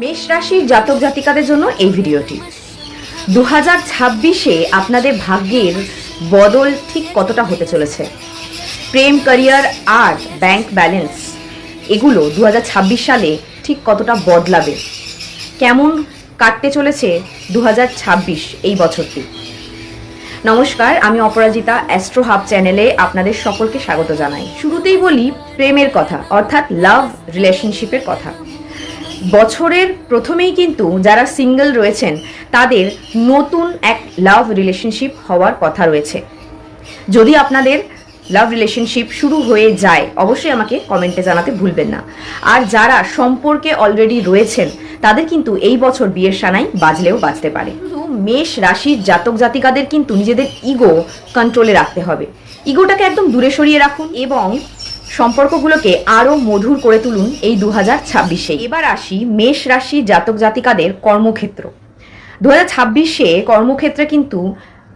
মেষ রাশির জাতক জাতিকাদের জন্য এই ভিডিওটি 2026-এ আপনাদের ভাগ্যের বদল ঠিক কতটা হতে চলেছে। প্রেম, ক্যারিয়ার আর ব্যাংক ব্যালেন্স এগুলো 2026 সালে ঠিক কতটা বদলাবে, কেমন কাটতে চলেছে 2026 এই বছরটি। নমস্কার, আমি অপরাজিতা অ্যাস্ট্রো হাব চ্যানেলে আপনাদের সকলকে স্বাগত জানাই। শুরুতেই বলি প্রেমের কথা, অর্থাৎ লাভ রিলেশনশিপের কথা। বছরের প্রথমেই কিন্তু যারা সিঙ্গেল রয়েছেন তাদের নতুন এক লাভ রিলেশনশিপ হওয়ার কথা রয়েছে। যদি আপনাদের লাভ রিলেশনশিপ শুরু হয়ে যায় অবশ্যই আমাকে কমেন্টে জানাতে ভুলবেন না। আর যারা সম্পর্কে অলরেডি রয়েছেন তাদের কিন্তু এই বছর বিয়ের সানাই বাজলেও বাজতে পারে। শুধু মেষ রাশির জাতক জাতিকাদের কিন্তু নিজেদের ইগো কন্ট্রোলে রাখতে হবে। ইগোটাকে একদম দূরে সরিয়ে রাখুন এবং সম্পর্কগুলোকে আরও মধুর করে তুলুন এই 2026-এ। এবার আসি মেষ রাশির জাতক জাতিকাদের কর্মক্ষেত্র। 2026-এ কর্মক্ষেত্রে কিন্তু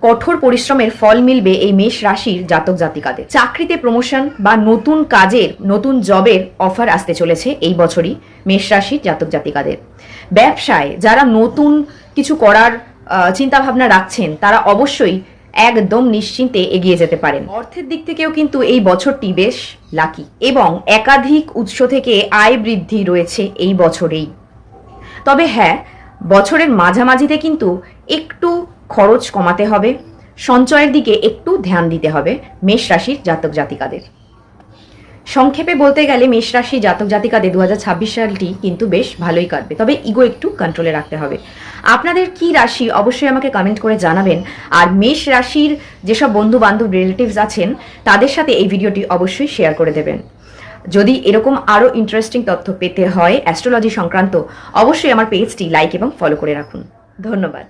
কঠোর পরিশ্রমের ফল মিলবে এই মেষ রাশির জাতক জাতিকাদের। চাকরিতে প্রমোশন বা নতুন কাজের, নতুন জবের অফার আসতে চলেছে এই বছরই মেষ রাশির জাতক জাতিকাদের। ব্যবসায় যারা নতুন কিছু করার চিন্তাভাবনা রাখছেন তারা অবশ্যই একদম নিশ্চিন্তে এগিয়ে যেতে পারেন। অর্থের দিক থেকেও কিন্তু এই বছরটি বেশ লাকি এবং একাধিক উৎস থেকে আয় বৃদ্ধি রয়েছে এই বছরেই। তবে হ্যাঁ, বছরের মাঝামাঝিতে কিন্তু একটু খরচ কমাতে হবে, সঞ্চয়ের দিকে একটু ধ্যান দিতে হবে মেষ রাশির জাতক জাতিকাদের। সংক্ষেপে বলতে গেলে মেষ রাশির জাতক জাতিকাদের 2026 সালটি কিন্তু বেশ ভালোই কাটবে, তবে ইগো একটু কন্ট্রোলে রাখতে হবে। আপনাদের কি রাশি অবশ্যই আমাকে কমেন্ট করে জানাবেন। আর মেষ রাশির যেসব বন্ধু বান্ধব রিলেটিভস আছেন তাদের সাথে এই ভিডিওটি অবশ্যই শেয়ার করে দেবেন। যদি এরকম আরও ইন্টারেস্টিং তথ্য পেতে হয় অ্যাস্ট্রোলজি সংক্রান্ত, অবশ্যই আমার পেজটি লাইক এবং ফলো করে রাখুন। ধন্যবাদ।